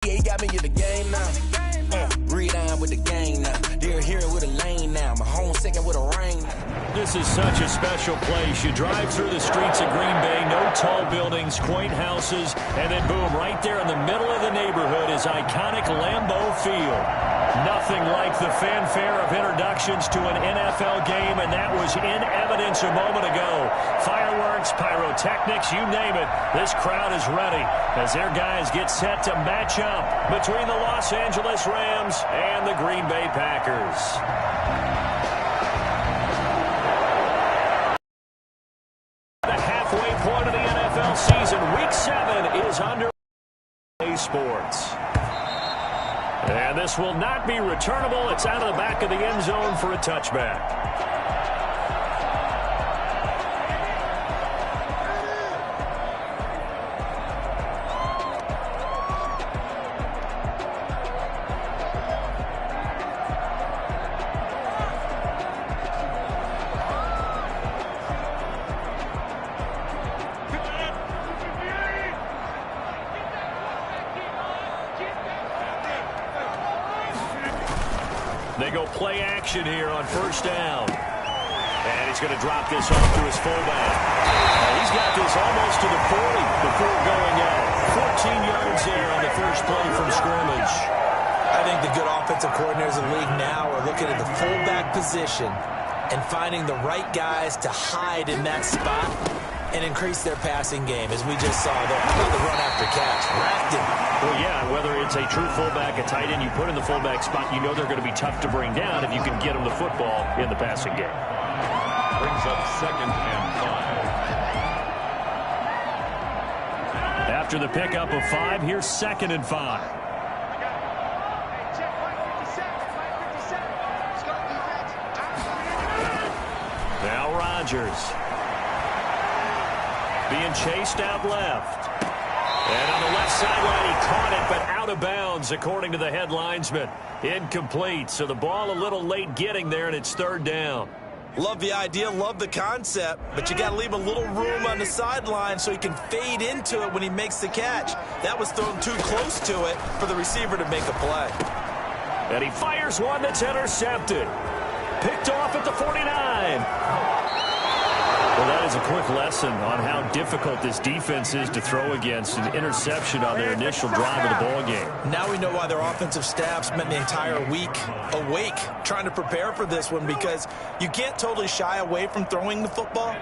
Yeah, he got me in the game now. Read on with the game now. They're here with a lane now. My home second with a rain. This is such a special place. You drive through the streets of Green Bay, no tall buildings, quaint houses, and then boom, right there in the middle of the neighborhood is iconic Lambeau Field. Nothing like the fanfare of introductions to an NFL game, and that was in evidence a moment ago. Fireworks, pyrotechnics, you name it. This crowd is ready as their guys get set to match up between the Los Angeles Rams and the Green Bay Packers. The halfway point of the NFL season, Week 7 is under Sports. And this will not be returnable. It's out of the back of the end zone for a touchback. They go play action here on first down. And he's going to drop this off to his fullback. He's got this almost to the 40 before going out. 14 yards there on the first play from scrimmage. I think the good offensive coordinators in the league now are looking at the fullback position and finding the right guys to hide in that spot and increase their passing game, as we just saw there. How about the run after catch? Racked him. Well, yeah, whether it's a true fullback, a tight end you put in the fullback spot, you know they're going to be tough to bring down if you can get them the football in the passing game. Brings up 2nd and 5. After the pickup of 5, here's 2nd and 5. Now Rodgers. Being chased out left. And on the left sideline, he caught it, but out of bounds, according to the head linesman. Incomplete, so the ball a little late getting there, and it's 3rd down. Love the idea, love the concept, but you got to leave a little room on the sideline so he can fade into it when he makes the catch. That was thrown too close to it for the receiver to make a play. And he fires one that's intercepted. Picked off at the 49. Well, that is a quick lesson on how difficult this defense is to throw against. An interception on their initial drive of the ball game. Now we know why their offensive staff spent the entire week awake trying to prepare for this one, because you can't totally shy away from throwing the football,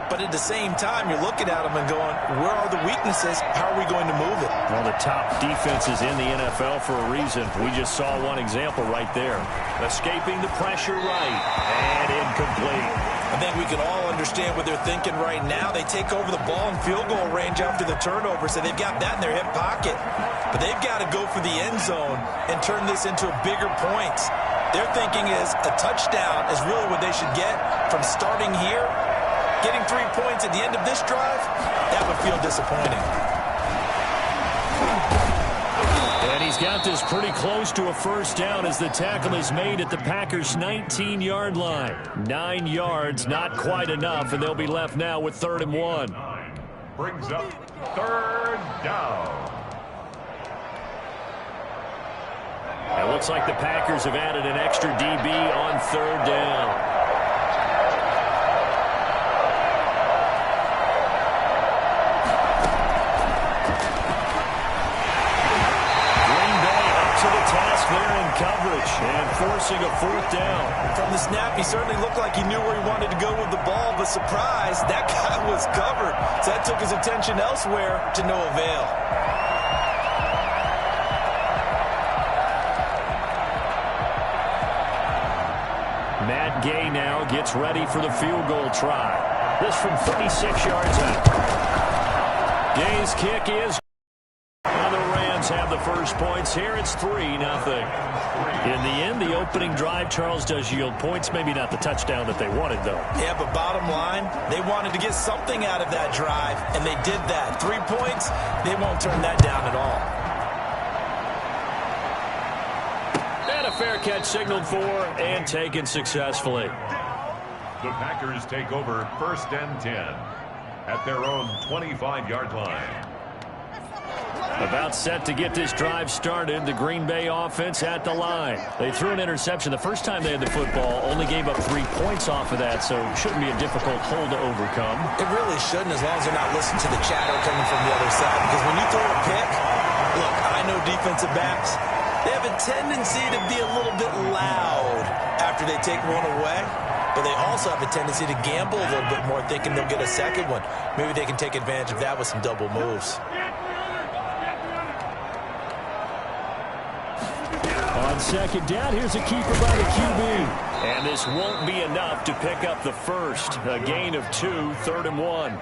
but at the same time you're looking at them and going, where are the weaknesses? How are we going to move it? Well, the top defenses in the NFL for a reason. We just saw one example right there. Escaping the pressure right, and incomplete. I think we can all understand what they're thinking right now. They take over the ball in field goal range after the turnover, so they've got that in their hip pocket. But they've got to go for the end zone and turn this into bigger points. Their thinking is a touchdown is really what they should get from starting here. Getting 3 points at the end of this drive, that would feel disappointing. And he's got this pretty close to a first down as the tackle is made at the Packers' 19-yard line. 9 yards, not quite enough, and they'll be left now with 3rd and 1. Brings up 3rd down. It looks like the Packers have added an extra DB on 3rd down. Coverage and forcing a 4th down. From the snap, he certainly looked like he knew where he wanted to go with the ball, but surprise, that guy was covered. So that took his attention elsewhere to no avail. Matt Gay now gets ready for the field goal try. This from 36 yards out. Gay's kick is and the Rams have the first points here. It's 3-0. In the end, the opening drive, Charles, does yield points. Maybe not the touchdown that they wanted, though. Yeah, but bottom line, they wanted to get something out of that drive, and they did that. 3 points, they won't turn that down at all. And a fair catch signaled for and taken successfully. The Packers take over 1st and 10 at their own 25-yard line. About set to get this drive started. The Green Bay offense at the line. They threw an interception the first time they had the football. Only gave up 3 points off of that, so shouldn't be a difficult hole to overcome. It really shouldn't, as long as they're not listening to the chatter coming from the other side. Because when you throw a pick, look, I know defensive backs, they have a tendency to be a little bit loud after they take one away. But they also have a tendency to gamble a little bit more, thinking they'll get a second one. Maybe they can take advantage of that with some double moves. On second down, here's a keeper by the QB. And this won't be enough to pick up the first. A gain of 2, 3rd and 1.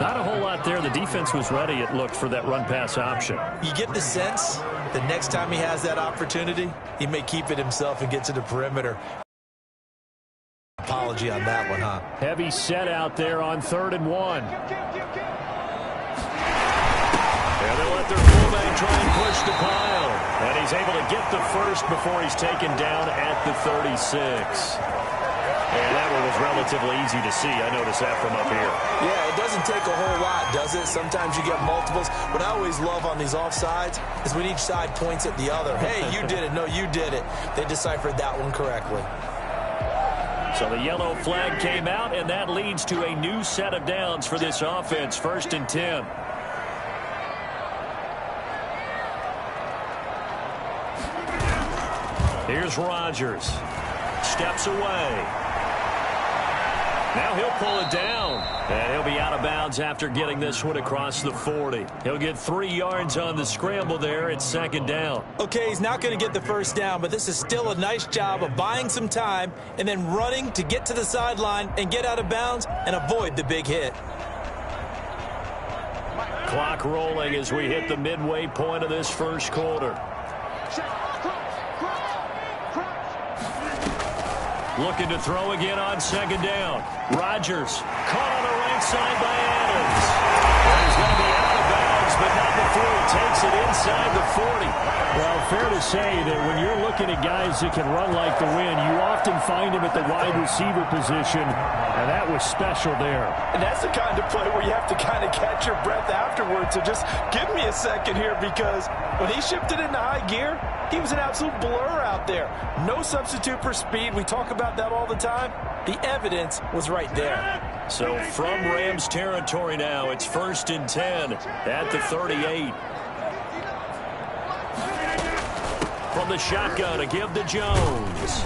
Not a whole lot there. The defense was ready, it looked, for that run-pass option. You get the sense that next time he has that opportunity, he may keep it himself and get to the perimeter. Apology on that one, huh? Heavy set out there on 3rd and 1. And they'll let their fullback try and push the pile. And he's able to get the first before he's taken down at the 36. And that one was relatively easy to see. I noticed that from up here. Yeah, it doesn't take a whole lot, does it? Sometimes you get multiples. What I always love on these offsides is when each side points at the other. Hey, you did it. No, you did it. They deciphered that one correctly. So the yellow flag came out, and that leads to a new set of downs for this offense. 1st and 10. Here's Rodgers. Steps away. Now he'll pull it down. And he'll be out of bounds after getting this one across the 40. He'll get 3 yards on the scramble there. It's 2nd down. Okay, he's not going to get the first down, but this is still a nice job of buying some time and then running to get to the sideline and get out of bounds and avoid the big hit. Clock rolling as we hit the midway point of this first quarter. Looking to throw again on 2nd down. Rodgers caught on the right side by Adams. And he's going to be out of bounds, but not before he takes it inside the 40. Well, fair to say that when you're looking at guys that can run like the wind, you often find him at the wide receiver position, and that was special there. And that's the kind of play where you have to kind of catch your breath afterwards. So just give me a second here, because when he shifted into high gear, he was an absolute blur out there. No substitute for speed. We talk about that all the time. The evidence was right there. So from Rams territory now, it's 1st and 10 at the 38. From the shotgun, a give to Jones.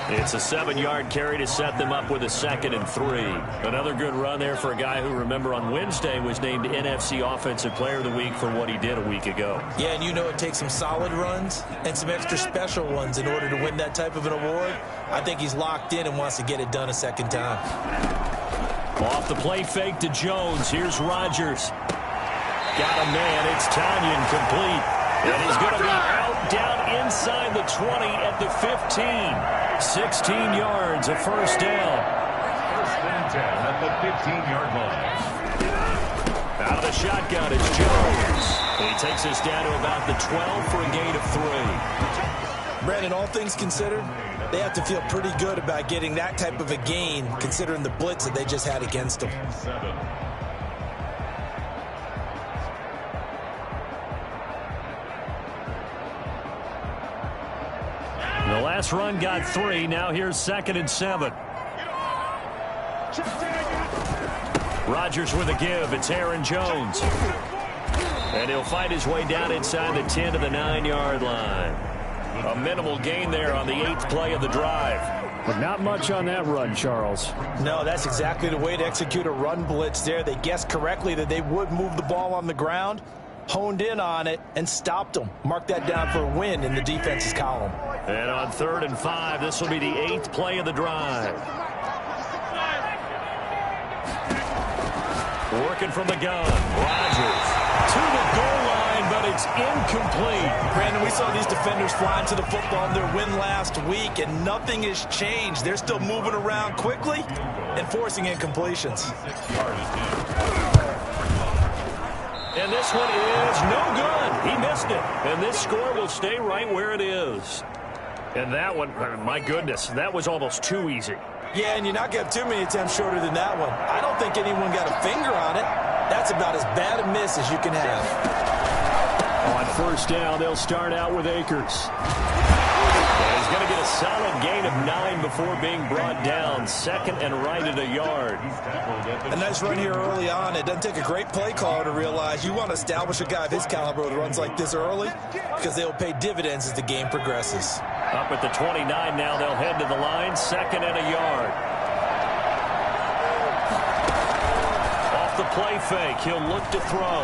It's a 7-yard carry to set them up with a 2nd and 3. Another good run there for a guy who, remember, on Wednesday was named NFC Offensive Player of the Week for what he did a week ago. Yeah, and you know it takes some solid runs and some extra special ones in order to win that type of an award. I think he's locked in and wants to get it done a 2nd time. Off the play fake to Jones. Here's Rodgers. Got a man. It's Tanyan complete. And he's going to be out down inside the 20 at the 15. 16 yards, a first down. 1st and 10 at the 15-yard line. Out of the shotgun, it's Jones. And he takes us down to about the 12 for a gain of 3. Brandon, all things considered, they have to feel pretty good about getting that type of a gain, considering the blitz that they just had against them. 7. The last run got 3. Now here's 2nd and 7. Rodgers with a give. It's Aaron Jones. And he'll fight his way down inside the 10 to the 9-yard line. A minimal gain there on the 8th play of the drive. But not much on that run, Charles. No, that's exactly the way to execute a run blitz there. They guessed correctly that they would move the ball on the ground, honed in on it, and stopped them. Mark that down for a win in the defense's column. And on 3rd and 5, this will be the 8th play of the drive. Working from the gun. Rodgers to the goal line, but it's incomplete. Brandon, we saw these defenders flying to the football in their win last week, and nothing has changed. They're still moving around quickly and forcing incompletions. And this one is no good. He missed it. And this score will stay right where it is. And that one, my goodness, that was almost too easy. Yeah, and you're not going to have too many attempts shorter than that one. I don't think anyone got a finger on it. That's about as bad a miss as you can have. On first down, they'll start out with Akers. And he's going to get a solid gain of 9 before being brought down. Second and right at a yard. A nice run here early on. It doesn't take a great play caller to realize you want to establish a guy of his caliber with runs like this early because they'll pay dividends as the game progresses. Up at the 29 now, they'll head to the line. Second and a yard. Off the play fake, he'll look to throw.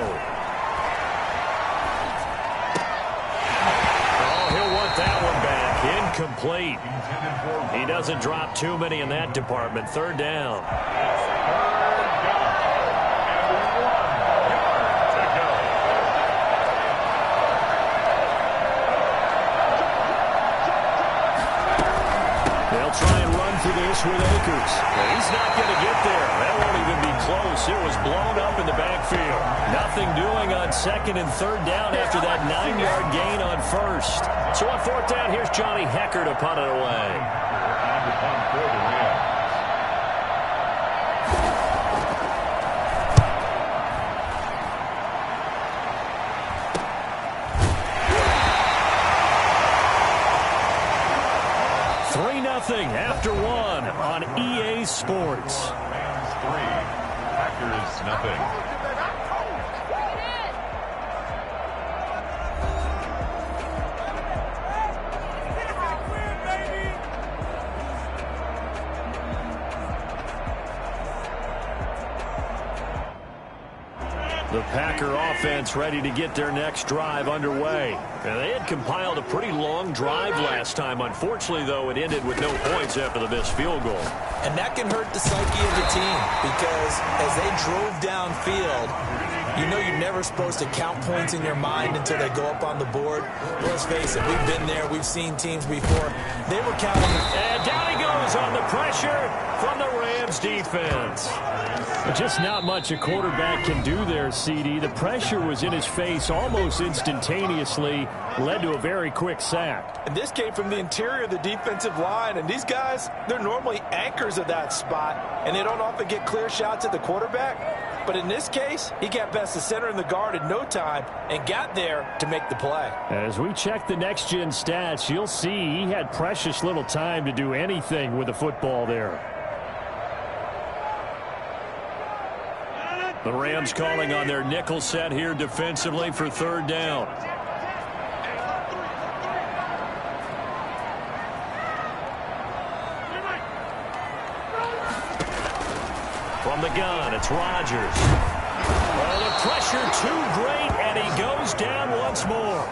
Oh, he'll want that one back. Incomplete. He doesn't drop too many in that department. Third down. They'll try and run through this with Akers. But he's not going to get there. That won't even be close. It was blown up in the backfield. Nothing doing on second and third down after that 9-yard gain on first. So on fourth down, here's Johnny Hekker to punt it away. After one on EA Sports. Rams 3, Packers nothing. The Packer offense ready to get their next drive underway. And they had compiled a pretty long drive last time. Unfortunately, though, it ended with no points after the missed field goal. And that can hurt the psyche of the team because as they drove downfield, you know you're never supposed to count points in your mind until they go up on the board. Let's face it, we've been there. We've seen teams before. They were counting. And down he goes on the pressure from the Rams defense. Just not much a quarterback can do there, CD. The pressure was in his face almost instantaneously, led to a very quick sack. And this came from the interior of the defensive line, and these guys, they're normally anchors of that spot, and they don't often get clear shots at the quarterback. But in this case, he got past the center and the guard in no time and got there to make the play. As we check the next-gen stats, you'll see he had precious little time to do anything with the football there. The Rams calling on their nickel set here defensively for third down. From the gun, it's Rodgers. Oh, the pressure too great, and he goes down once more.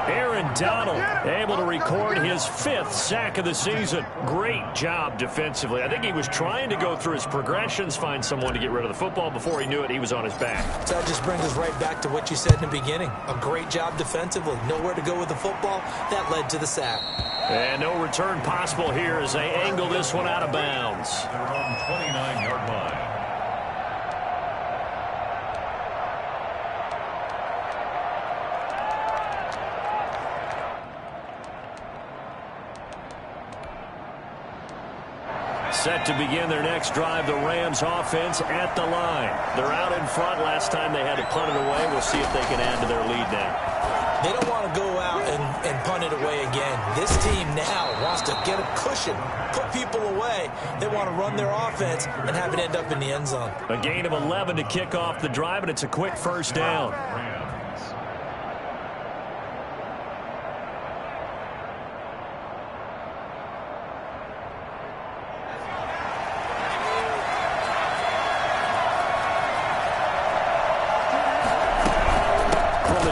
Aaron Donald able to record his 5th sack of the season. Great job defensively. I think he was trying to go through his progressions, find someone to get rid of the football. Before he knew it, he was on his back. So that just brings us right back to what you said in the beginning. A great job defensively. Nowhere to go with the football. That led to the sack. And no return possible here as they angle this one out of bounds. They're on 29-yard line. Set to begin their next drive, the Rams offense at the line. They're out in front. Last time they had to punt it away. We'll see if they can add to their lead now. They don't want to go out and punt it away again. This team now wants to get a cushion, put people away. They want to run their offense and have it end up in the end zone. A gain of 11 to kick off the drive, and it's a quick first down.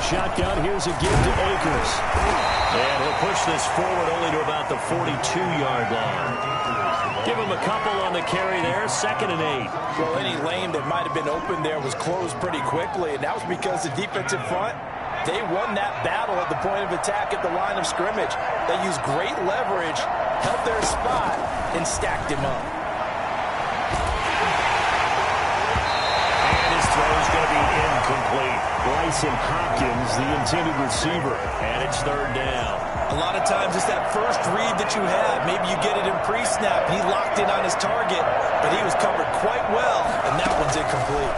Shotgun, here's a give to Akers. And he'll push this forward only to about the 42-yard line. Give him a couple on the carry there, 2nd and 8. Well, any lane that might have been open there was closed pretty quickly, and that was because the defensive front, they won that battle at the point of attack at the line of scrimmage. They used great leverage, held their spot, and stacked him up. And his throw is going to be incomplete. Bryson Hopkins, the intended receiver, and it's third down. A lot of times it's that first read that you have. Maybe you get it in pre-snap. He locked in on his target, but he was covered quite well, and that one's incomplete.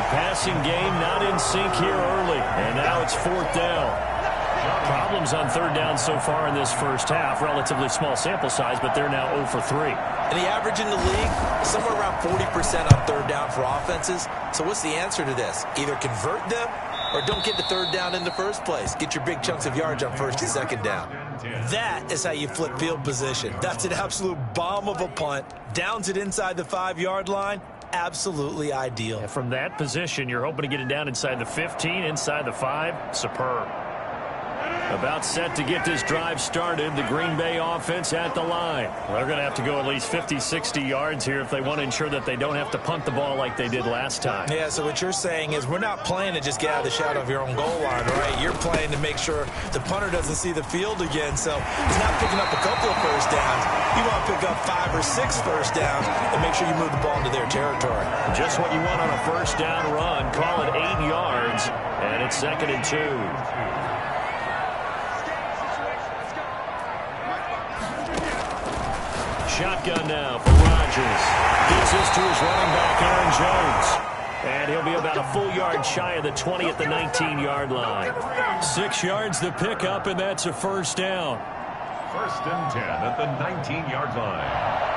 passing game not in sync here early. And now it's 4th down. Problems on 3rd down so far in this first half. Relatively small sample size, but they're now 0 for 3. And the average in the league, somewhere around 40% on 3rd down for offenses. So what's the answer to this? Either convert them or don't get the 3rd down in the first place. Get your big chunks of yards on 1st and 2nd down. That is how you flip field position. That's an absolute bomb of a punt. Downs it inside the 5-yard line. Absolutely ideal. And from that position, you're hoping to get it down inside the 15, inside the 5. Superb. About set to get this drive started. The Green Bay offense at the line. They're going to have to go at least 50, 60 yards here if they want to ensure that they don't have to punt the ball like they did last time. Yeah, so what you're saying is we're not playing to just get out of the shadow of your own goal line, right? You're playing to make sure the punter doesn't see the field again. So he's not picking up a couple of first downs. You want to pick up 5 or 6 first downs and make sure you move the ball into their territory. Just what you want on a first down run. Call it 8 yards, and it's 2nd and 2. Shotgun now for Rodgers. Gets this to his running back, Aaron Jones. And he'll be about a full yard shy of the 20 at the 19-yard line. 6 yards the pickup, and that's a first down. 1st and 10 at the 19-yard line.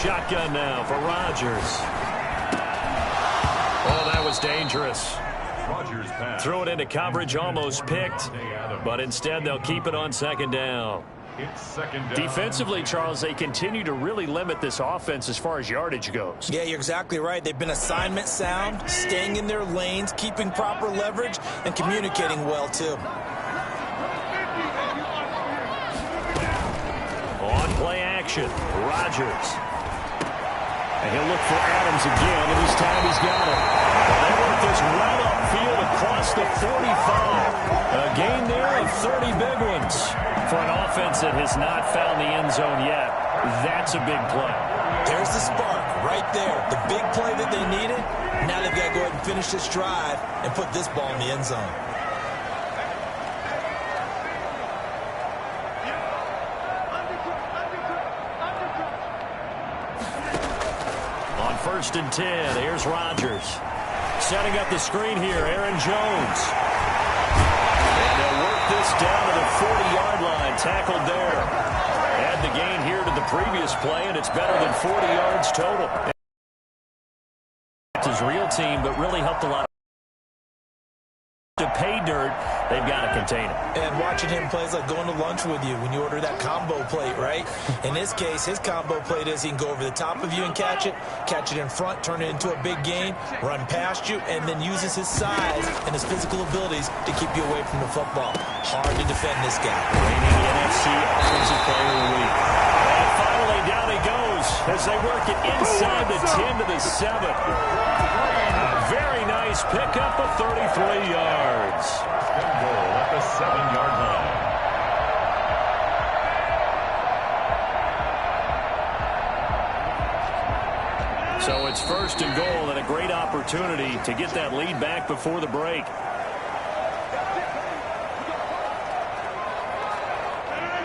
Shotgun now for Rodgers. Oh, that was dangerous. Rodgers pass. Throw it into coverage, almost picked, but instead they'll keep it on 2nd down. It's 2nd down. Defensively, Charles, they continue to really limit this offense as far as yardage goes. Yeah, you're exactly right. They've been assignment sound, staying in their lanes, keeping proper leverage, and communicating well, too. On play action, Rodgers. And he'll look for Adams again, and this time he's got it. They work this right upfield across the 45. A gain there of 30 big ones. For an offense that has not found the end zone yet, that's a big play. There's the spark right there. The big play that they needed. Now they've got to go ahead and finish this drive and put this ball in the end zone. On 1st and 10, here's Rodgers. Setting up the screen here, Aaron Jones. And they'll work this down to the 40-yard line, tackled there. Add the gain here to the previous play, and it's better than 40 yards total. It's his real team, but really helped a lot. To pay dirt, they've got to contain it. And watching him play is like going to lunch with you when you order that combo plate, right? In this case, his combo plate is he can go over the top of you and catch it in front, turn it into a big gain, run past you, and then uses his size and his physical abilities to keep you away from the football. Hard to defend this guy. Reigning NFC Offensive Player of the Week. And finally, down he goes as they work it inside the 10 to the 7. Very nice pickup of 33 yards. Good goal at the 7-yard line. So it's 1st and goal and a great opportunity to get that lead back before the break.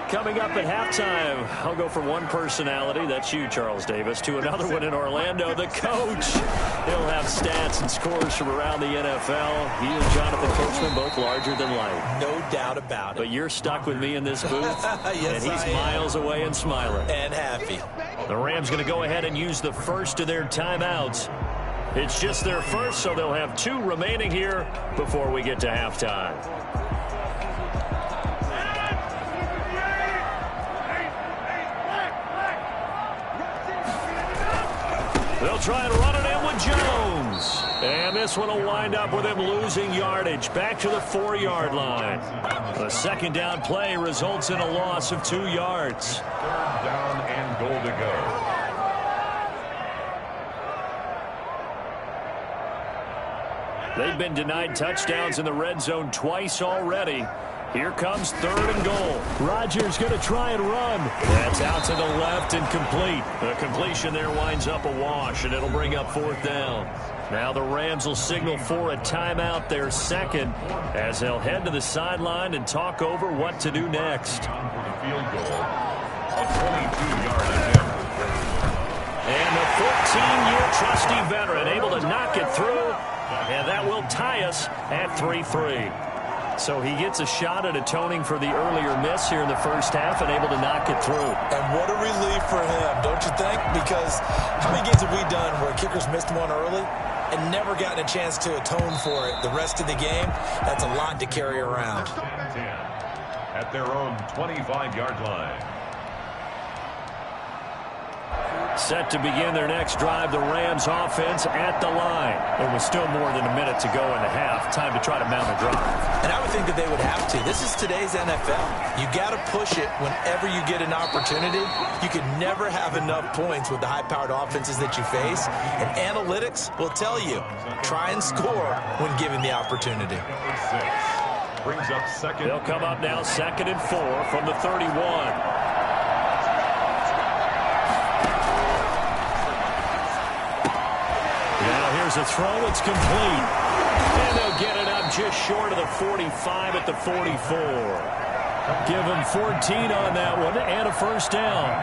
Coming up at halftime, I'll go from one personality, that's you, Charles Davis, to another one in Orlando, the coach. He'll have stats and scores from around the NFL. He and Jonathan Coachman both larger than life. No doubt about it. But you're stuck with me in this booth, yes, and he's miles away and smiling. And happy. The Rams going to go ahead and use the first of their timeouts. It's just their first, so they'll have 2 remaining here before we get to halftime. They'll try and run it in with Jones. And this one will wind up with him losing yardage back to the 4-yard line. The 2nd down play results in a loss of 2 yards. 3rd down and goal to go. They've been denied touchdowns in the red zone twice already. Here comes 3rd and goal. Rodgers going to try and run. That's out to the left and complete. The completion there winds up a wash, and it'll bring up 4th down. Now the Rams will signal for a timeout, their second, as they'll head to the sideline and talk over what to do next. Field goal. A 22-yard attempt. And the 14-year trusty veteran able to knock it through, and that will tie us at 3-3. So he gets a shot at atoning for the earlier miss here in the first half and able to knock it through. And what a relief for him, don't you think? Because how many games have we done where kickers missed one early and never gotten a chance to atone for it the rest of the game? That's a lot to carry around. 10 at their own 25-yard line. Set to begin their next drive, the Rams offense at the line. There was still more than a minute to go in the half. Time to try to mount a drive. And I would think that they would have to. This is today's NFL. You got to push it whenever you get an opportunity. You can never have enough points with the high-powered offenses that you face. And analytics will tell you, try and score when given the opportunity. Number 6 brings up second. They'll come up now 2nd and 4 from the 31. Here's a throw. It's complete. And they'll get it up just short of the 45 at the 44. Give them 14 on that one and a first down. 14.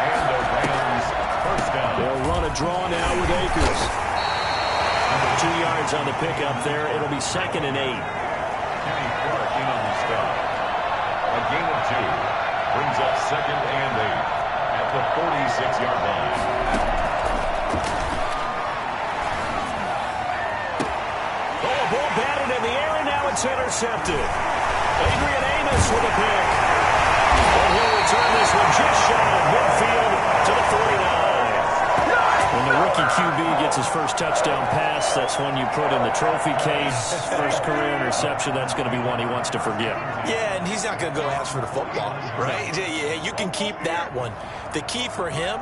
And the Rams first down. They'll run a draw now with Akers. 2 yards on the pickup there. It'll be 2nd and 8. Kenny Clark in on the stop. A gain of 2 brings up 2nd and 8 at the 46-yard line. Ball batted in the air, and now it's intercepted. Adrian Amos with a pick. And he'll return this one just shy of midfield to the 49. When the rookie QB gets his first touchdown pass, that's one you put in the trophy case. First career interception, that's going to be one he wants to forget. Yeah, and he's not going to go ask for the football, right? Yeah, you can keep that one. The key for him,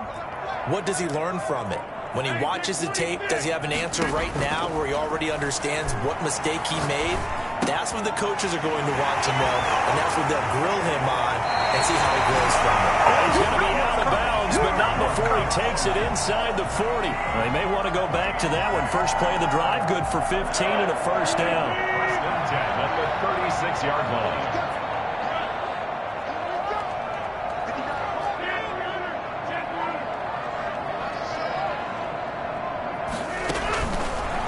what does he learn from it? When he watches the tape, does he have an answer right now where he already understands what mistake he made? That's what the coaches are going to want to know, and that's what they'll grill him on and see how he grows from it. Well, he's going to be out of bounds, but not before he takes it inside the 40. They may want to go back to that one. First play of the drive, good for 15 and a first down. 1st and 10 at the 36-yard line.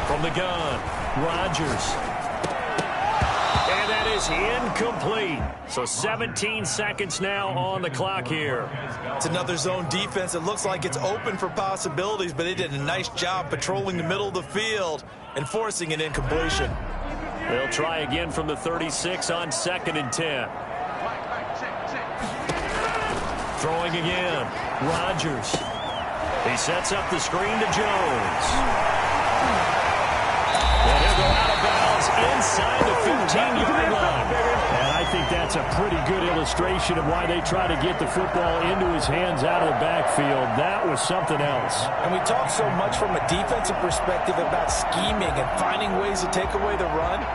From the gun, Rodgers. And that is incomplete. So 17 seconds now on the clock here. It's another zone defense. It looks like it's open for possibilities, but they did a nice job patrolling the middle of the field and forcing an incompletion. They'll try again from the 36 on 2nd and 10. Throwing again, Rodgers. He sets up the screen to Jones. And he'll go out of bounds inside the 15-yard line. And I think that's a pretty good illustration of why they try to get the football into his hands out of the backfield. That was something else. And we talk so much from a defensive perspective about scheming and finding ways to take away the run.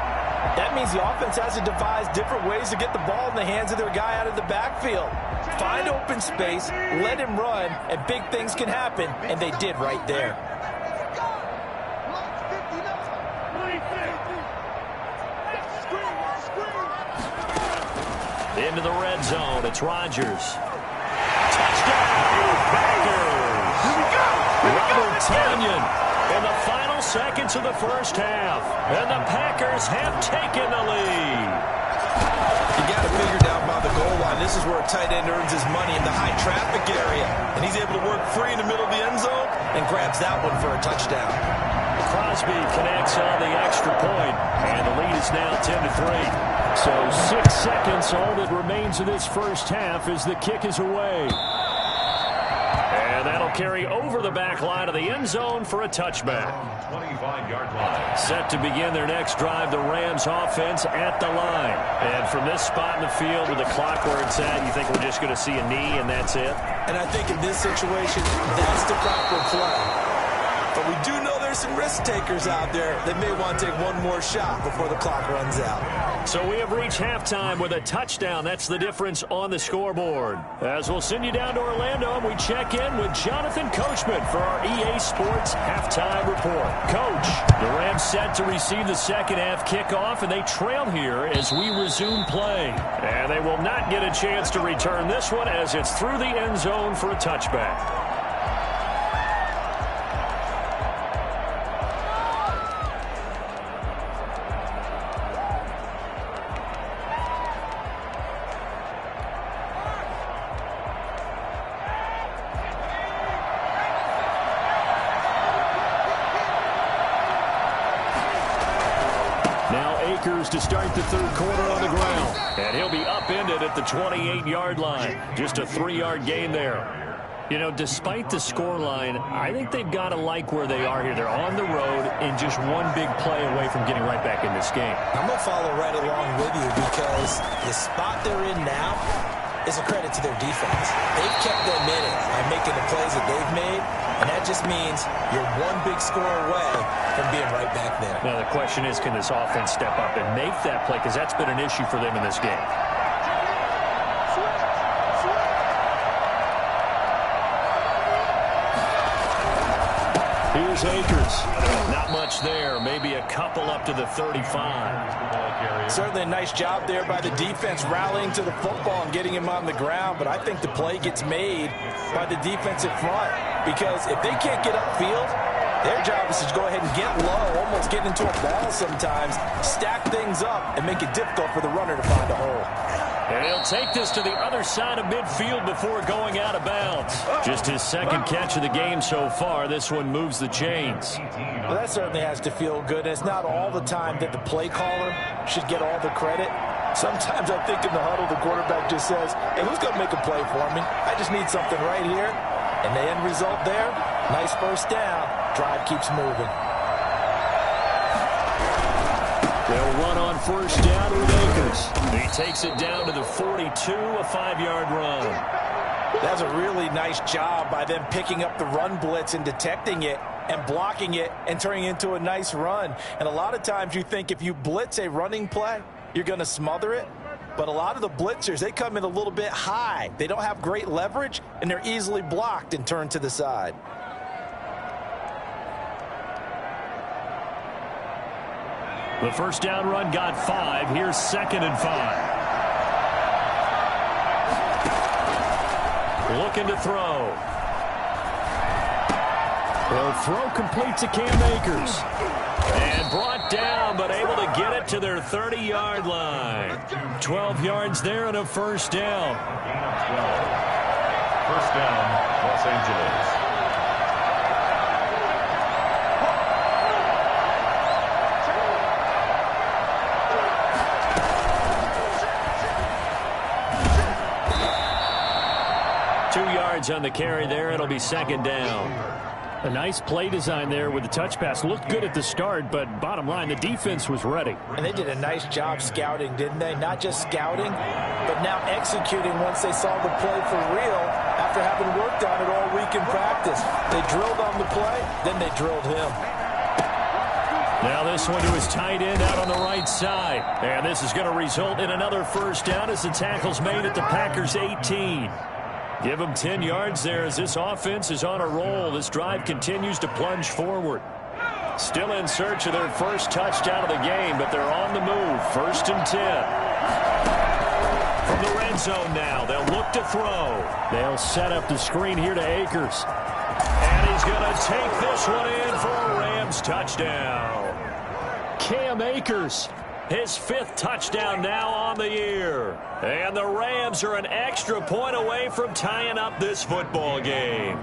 That means the offense has to devise different ways to get the ball in the hands of their guy out of the backfield. Find open space, let him run, and big things can happen. And they did right there. Into the red zone, it's Rodgers. Touchdown, Packers! Robert Tonyan in the final seconds of the first half. And the Packers have taken the lead. You got to figure down by the goal line. This is where a tight end earns his money in the high traffic area. And he's able to work free in the middle of the end zone and grabs that one for a touchdown. Crosby connects on the extra point, and the lead is now 10-3. So 6 seconds, all that remains of this first half as the kick is away. And that'll carry over the back line of the end zone for a touchback. 25-yard line. Set to begin their next drive, the Rams offense at the line. And from this spot in the field with the clock where it's at, you think we're just going to see a knee and that's it? And I think in this situation, that's the proper play. But we do know there's some risk takers out there that may want to take one more shot before the clock runs out. So we have reached halftime with a touchdown. That's the difference on the scoreboard. As we'll send you down to Orlando, and we check in with Jonathan Coachman for our EA Sports Halftime Report. Coach, the Rams set to receive the second half kickoff, and they trail here as we resume play. And they will not get a chance to return this one as it's through the end zone for a touchback. To start the third quarter on the ground. And he'll be upended at the 28-yard line. Just a 3-yard gain there. You know, despite the scoreline, I think they've got to like where they are here. They're on the road and just one big play away from getting right back in this game. I'm going to follow right along with you because the spot they're in now is a credit to their defense. They've kept them in it by making the plays that they've made, and that just means you're one big score away from being right back there. Now, the question is, can this offense step up and make that play? Because that's been an issue for them in this game. Here's Akers. Not much there. Maybe a couple up to the 35. Certainly a nice job there by the defense rallying to the football and getting him on the ground, but I think the play gets made by the defensive front because if they can't get upfield, their job is to go ahead and get low, almost get into a ball sometimes, stack things up, and make it difficult for the runner to find a hole. And he'll take this to the other side of midfield before going out of bounds. Just his second catch of the game so far. This one moves the chains. Well, that certainly has to feel good. It's not all the time that the play caller should get all the credit. Sometimes I think in the huddle, the quarterback just says, hey, who's going to make a play for me? I just need something right here. And the end result there, nice first down. Drive keeps moving. They'll run on first down with Akers. He takes it down to the 42, a 5-yard run. That's a really nice job by them picking up the run blitz and detecting it and blocking it and turning it into a nice run. And a lot of times you think if you blitz a running play, you're going to smother it. But a lot of the blitzers, they come in a little bit high. They don't have great leverage, and they're easily blocked and turned to the side. The first down run got 5. Here's 2nd and 5. Looking to throw. The throw complete to Cam Akers. And brought down, but able to get it to their 30-yard line. 12 yards there and a first down. First down, Los Angeles. On the carry there, it'll be 2nd down. A nice play design there with the touch pass. Looked good at the start, but bottom line, the defense was ready. And they did a nice job scouting, didn't they? Not just scouting, but now executing once they saw the play for real after having worked on it all week in practice. They drilled on the play, then they drilled him. Now this one to his tight end out on the right side. And this is going to result in another first down as the tackle's made at the Packers' 18. Give them 10 yards there as this offense is on a roll. This drive continues to plunge forward. Still in search of their first touchdown of the game, but they're on the move. 1st and 10. From the red zone now, they'll look to throw. They'll set up the screen here to Akers. And he's going to take this one in for a Rams touchdown. Cam Akers. His 5th touchdown now on the year. And the Rams are an extra point away from tying up this football game.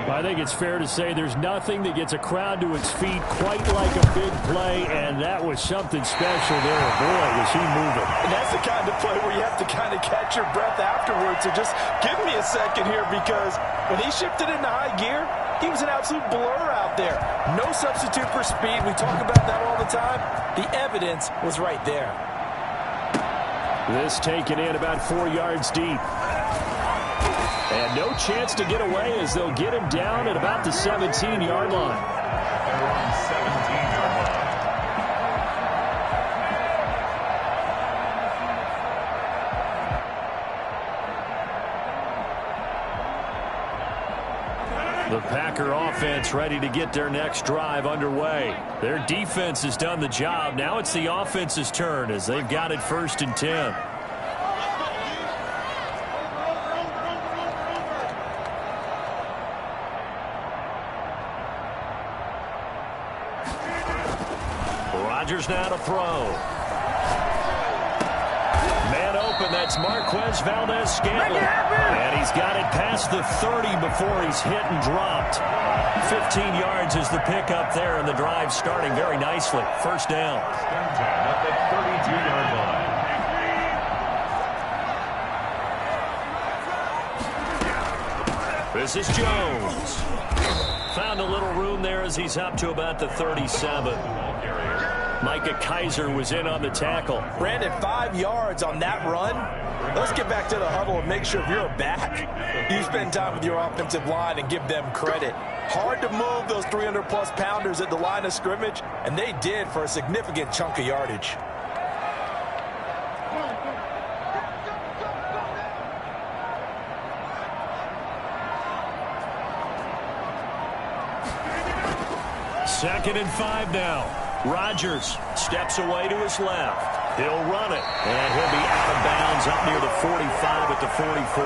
I think it's fair to say there's nothing that gets a crowd to its feet quite like a big play, and that was something special there. Boy, was he moving. And that's the kind of play where you have to kind of catch your breath afterwards. So just give me a second here, because when he shifted into high gear, he was an absolute blur out there. No substitute for speed. We talk about that all the time. The evidence was right there. This taken in about 4 yards deep. And no chance to get away as they'll get him down at about the 17-yard line. The Packer offense ready to get their next drive underway. Their defense has done the job. Now it's the offense's turn as they've got it 1st and 10. Rodgers now to throw. And that's Marquez Valdez-Scantling. And he's got it past the 30 before he's hit and dropped. 15 yards is the pickup there, and the drive starting very nicely. 1st down. At the 32-yard line. This is Jones. Found a little room there as he's up to about the 37. Micah Kiser was in on the tackle. Brandon, 5 yards on that run. Let's get back to the huddle and make sure if you're a back, you spend time with your offensive line and give them credit. Hard to move those 300-plus pounders at the line of scrimmage, and they did for a significant chunk of yardage. Second and 5 now. Rodgers steps away to his left. He'll run it, and he'll be out of bounds up near the 45 at the 44.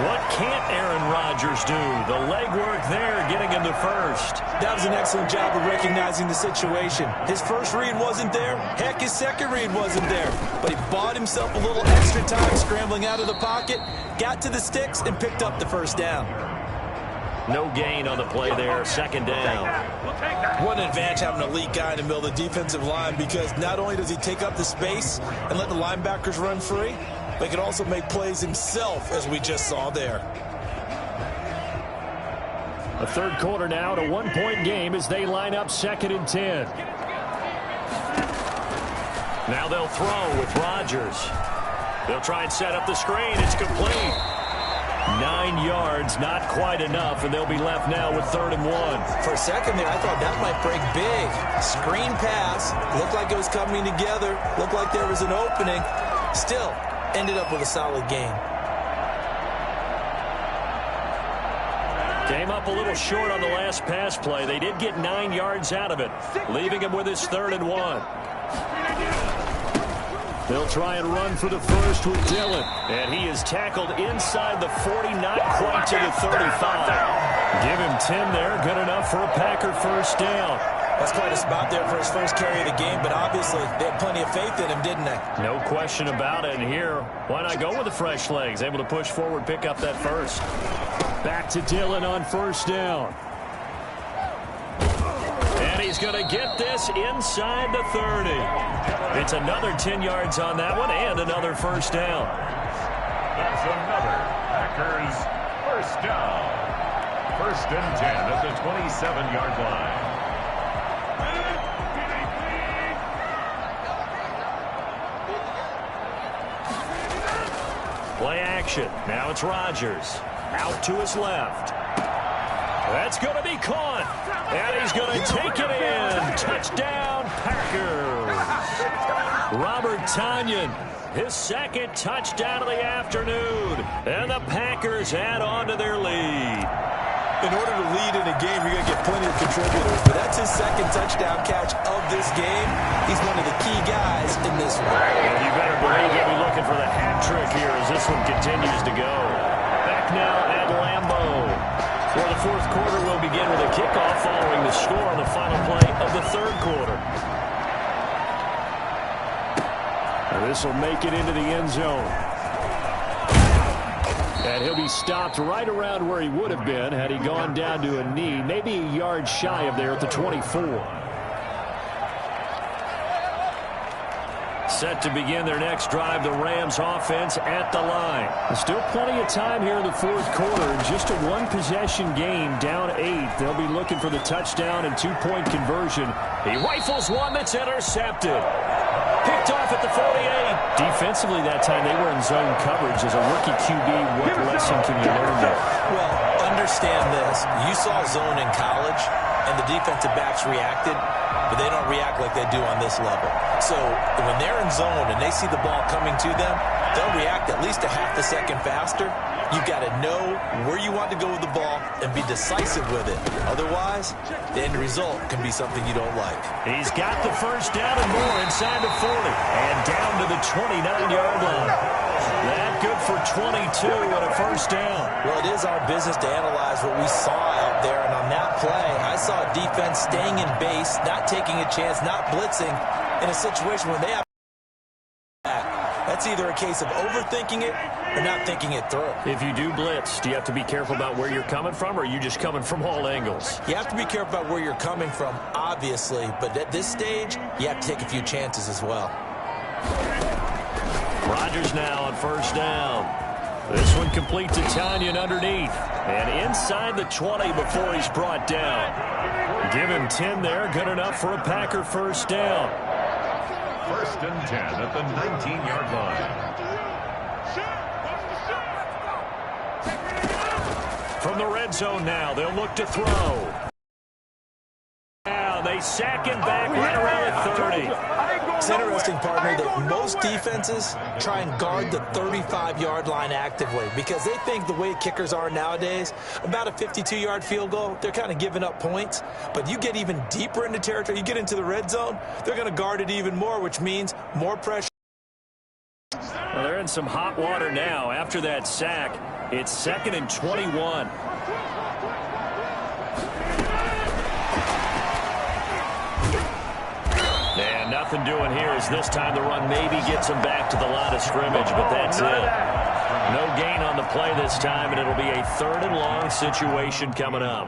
What can't Aaron Rodgers do? The legwork there getting him to 1st. That was an excellent job of recognizing the situation. His first read wasn't there. Heck, his second read wasn't there. But he bought himself a little extra time scrambling out of the pocket, got to the sticks, and picked up the 1st down. No gain on the play there. 2nd down. What an advantage having an elite guy in the middle of the defensive line, because not only does he take up the space and let the linebackers run free, but he can also make plays himself, as we just saw there. A 3rd quarter now, to 1-point game as they line up 2nd and 10. Now they'll throw with Rodgers. They'll try and set up the screen. It's complete. 9 yards, not quite enough, and they'll be left now with 3rd and 1. For a second there, I thought that might break big. Screen pass, looked like it was coming together, looked like there was an opening. Still, ended up with a solid game. Came up a little short on the last pass play. They did get 9 yards out of it, leaving him with his 3rd and 1. They'll try and run for the 1st with Dillon. And he is tackled inside the 40, not quite to the 35. Give him 10 there. Good enough for a Packer 1st down. That's quite a spot there for his first carry of the game, but obviously they had plenty of faith in him, didn't they? No question about it. And here, why not go with the fresh legs? Able to push forward, pick up that 1st. Back to Dillon on 1st down. And he's going to get this inside the 30. It's another 10 yards on that one and another 1st down. That's another Packers 1st down. 1st and 10 at the 27-yard line. Play action. Now it's Rodgers. Out to his left. That's going to be caught. And he's going to take it in. Touchdown, Packers. Robert Tonyan, his 2nd touchdown of the afternoon. And the Packers add on to their lead. In order to lead in a game, you're going to get plenty of contributors. But that's his 2nd touchdown catch of this game. He's one of the key guys in this one. And you better believe he'll be looking for the hat trick here as this one continues to go. Back now at Lambeau. For the 4th quarter, will begin with a kickoff following the score on the final play of the 3rd quarter. And this will make it into the end zone. And he'll be stopped right around where he would have been had he gone down to a knee, maybe a yard shy of there at the 24. Set to begin their next drive, the Rams offense at the line. Still plenty of time here in the 4th quarter. Just a 1-possession game, down 8. They'll be looking for the touchdown and 2-point conversion. He rifles one that's intercepted. Picked off at the 48. Defensively that time, they were in zone coverage. As a rookie QB, what lesson can you learn there? Well, understand this. You saw zone in college, and the defensive backs reacted, but they don't react like they do on this level. So when they're in zone and they see the ball coming to them, they'll react at least a half a second faster. You've got to know where you want to go with the ball and be decisive with it. Otherwise, the end result can be something you don't like. He's got the first down and more inside the 40 and down to the 29-yard line. That good for 22 and a first down. Well, it is our business to analyze what we saw out there, and on that play, I saw a defense staying in base, not taking a chance, not blitzing in a situation where they have that's either a case of overthinking it or not thinking it through. If you do blitz, do you have to be careful about where you're coming from, or are you just coming from all angles? You have to be careful about where you're coming from, obviously, but at this stage, you have to take a few chances as well. Rodgers now on first down. This one complete to Tanyan underneath. And inside the 20 before he's brought down. Give him 10 there, good enough for a Packer first down. First and 10 at the 19-yard line. From the red zone now, they'll look to throw. Now they sack him back right around the 30. It's interesting, partner, that most defenses try and guard the 35-yard line actively because they think the way kickers are nowadays, about a 52-yard field goal, they're kind of giving up points. But you get even deeper into territory, you get into the red zone, they're going to guard it even more, which means more pressure. Well, they're in some hot water now. After that sack, it's 2nd and 21. And nothing doing here as this time the run maybe gets him back to the line of scrimmage, but that's it. No gain on the play this time, and it'll be a 3rd and long situation coming up.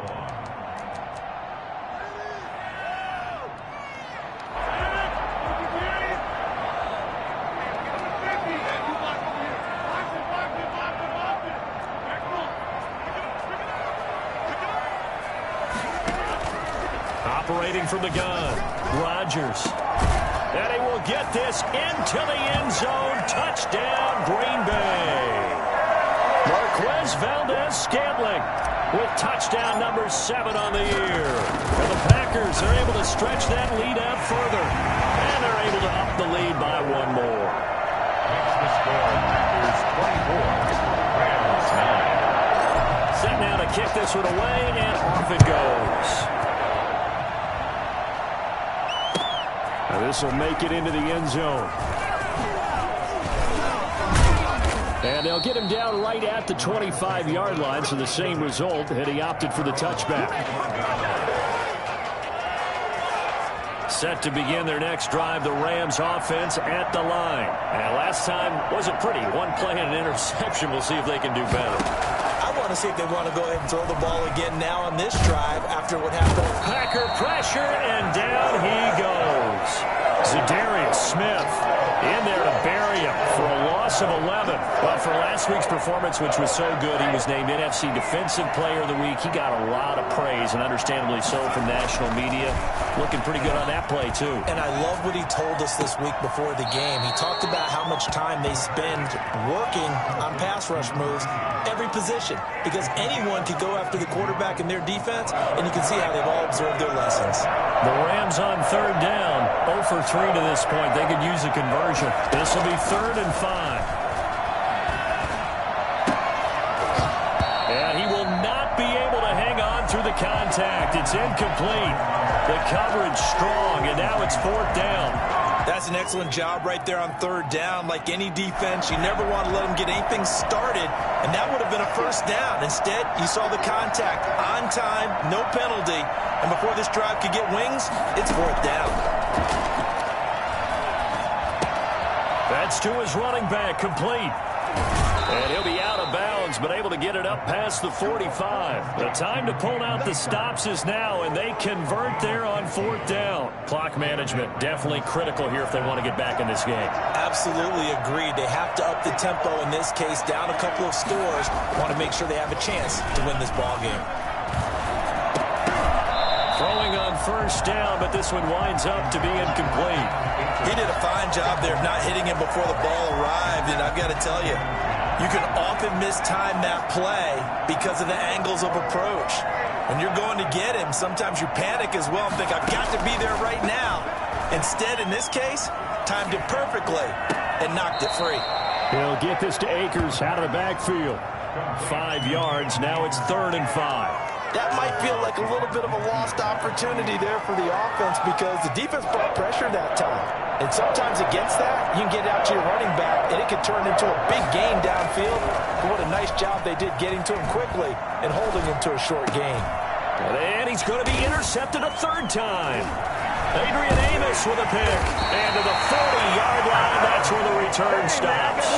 Operating from the gun, Rodgers. And he will get this into the end zone. Touchdown, Green Bay. Marquez Valdez-Scantling with touchdown number 7 on the year. And the Packers are able to stretch that lead out further. And they're able to up the lead by 1 more. Makes the score Packers 24, Rams 9. Set now to kick this one away, and off it goes. This will make it into the end zone. And they'll get him down right at the 25-yard line, so the same result, and he opted for the touchback. Set to begin their next drive, the Rams offense at the line. And last time wasn't pretty. 1 play and an interception. We'll see if they can do better. I want to see if they want to go ahead and throw the ball again now on this drive after what happened. Packer pressure, and down he goes. Za'Darius Smith in there to bury him for a loss of 11. But for last week's performance, which was so good, he was named NFC Defensive Player of the Week. He got a lot of praise, and understandably so, from national media. Looking pretty good on that play, too. And I love what he told us this week before the game. He talked about how much time they spend working on pass rush moves, every position, because anyone could go after the quarterback in their defense, and you can see how they've all observed their lessons. The Rams on 3rd down, 0 for 3 to this point. They could use a conversion. This will be 3rd and 5. And he will not be able to hang on through the contact. It's incomplete. The coverage strong, and now it's 4th down. That's an excellent job right there on 3rd down. Like any defense, you never want to let them get anything started, and that would have been a 1st down. Instead, you saw the contact on time, no penalty, and before this drive could get wings, it's 4th down. That's to his running back, complete. And he'll be out of bounds, but able to get it up past the 45. The time to pull out the stops is now, and they convert there on 4th down. Clock management definitely critical here if they want to get back in this game. Absolutely agreed. They have to up the tempo in this case, down a couple of scores. Want to make sure they have a chance to win this ball game. Throwing on 1st down, but this one winds up to be incomplete. He did a fine job there of not hitting him before the ball arrived, and I've got to tell you, you can often mistime that play because of the angles of approach. When you're going to get him, sometimes you panic as well and think, I've got to be there right now. Instead, in this case, timed it perfectly and knocked it free. He'll get this to Akers out of the backfield. 5 yards. Now it's 3rd and 5. That might feel like a little bit of a lost opportunity there for the offense because the defense brought pressure that time. And sometimes against that, you can get out to your running back, and it could turn into a big gain downfield. But what a nice job they did getting to him quickly and holding him to a short gain. And he's going to be intercepted a 3rd time. Adrian Amos with a pick. And to the 40-yard line, that's where the return stops.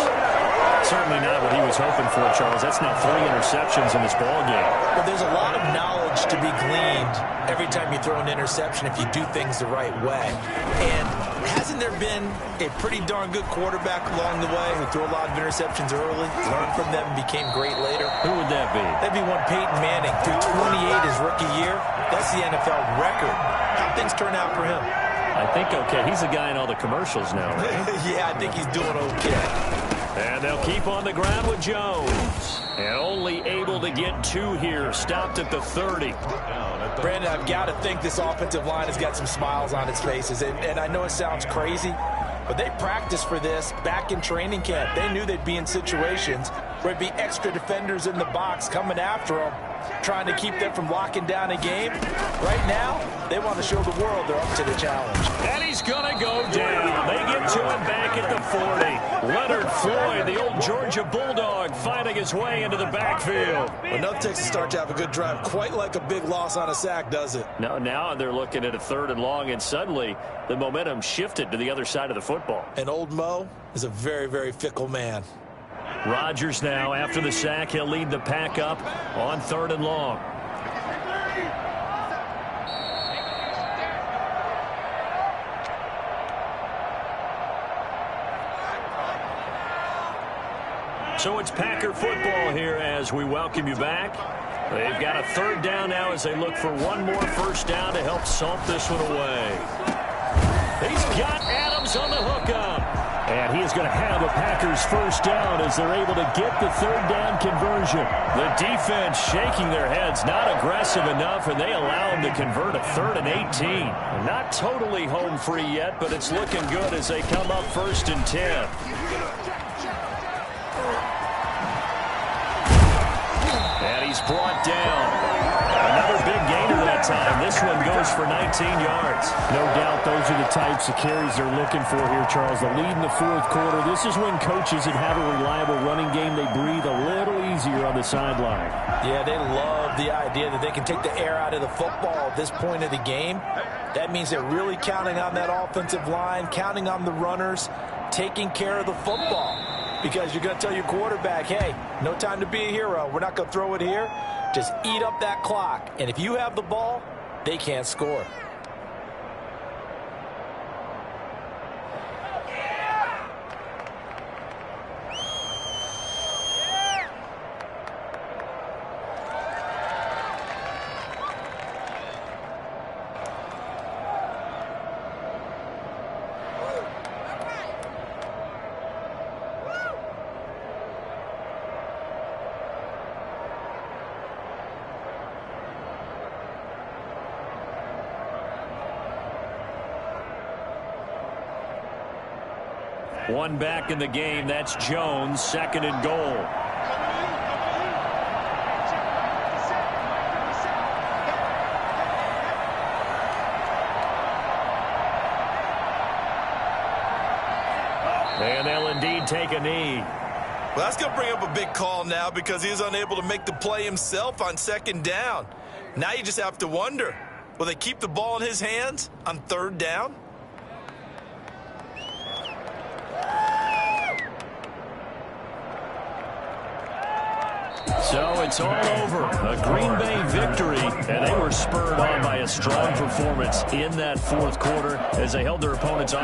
Certainly not what he was hoping for, Charles. That's now 3 interceptions in this ball game. Well, there's a lot of knowledge to be gleaned every time you throw an interception if you do things the right way. And hasn't there been a pretty darn good quarterback along the way who threw a lot of interceptions early, learned from them, and became great later? Who would that be? That'd be one Peyton Manning. Threw 28 his rookie year. That's the NFL record. How'd things turn out for him? I think okay. He's the guy in all the commercials now, right? Yeah, I think he's doing okay. And they'll keep on the ground with Jones. And only able to get 2 here. Stopped at the 30. Brandon, I've got to think this offensive line has got some smiles on its faces. And I know it sounds crazy, but they practiced for this back in training camp. They knew they'd be in situations where it'd be extra defenders in the box coming after them, trying to keep them from locking down a game. Right now, they want to show the world they're up to the challenge. And he's going to go down. They get to him back at the 40. Leonard Floyd, the old Georgia Bulldog, finding his way into the backfield. Enough takes to start to have a good drive. Quite like a big loss on a sack, does it? No, now they're looking at a 3rd and long, and suddenly the momentum shifted to the other side of the football. And old Mo is a very, very fickle man. Rodgers now, after the sack, he'll lead the pack up on 3rd and long. So it's Packer football here as we welcome you back. They've got a 3rd down now as they look for one more first down to help salt this one away. He's got Adams on the hookup. And he is going to have a Packers first down as they're able to get the 3rd down conversion. The defense shaking their heads, not aggressive enough, and they allow him to convert a 3rd and 18. Not totally home free yet, but it's looking good as they come up 1st and 10. And he's brought down. Another big gainer that time. This one goes for 19 yards. No doubt those are the types of carries they're looking for here, Charles. The lead in the 4th quarter. This is when coaches that have a reliable running game, they breathe a little easier on the sideline. Yeah, they love the idea that they can take the air out of the football at this point of the game. That means they're really counting on that offensive line, counting on the runners, taking care of the football. Because you're going to tell your quarterback, hey, no time to be a hero. We're not going to throw it here. Just eat up that clock. And if you have the ball, they can't score. One back in the game. That's Jones. 2nd and goal. And they'll indeed take a knee. Well, that's going to bring up a big call now because he was unable to make the play himself on 2nd down. Now you just have to wonder, will they keep the ball in his hands on 3rd down? So it's all over. A Green Bay victory, and they were spurred on by a strong performance in that 4th quarter as they held their opponents off.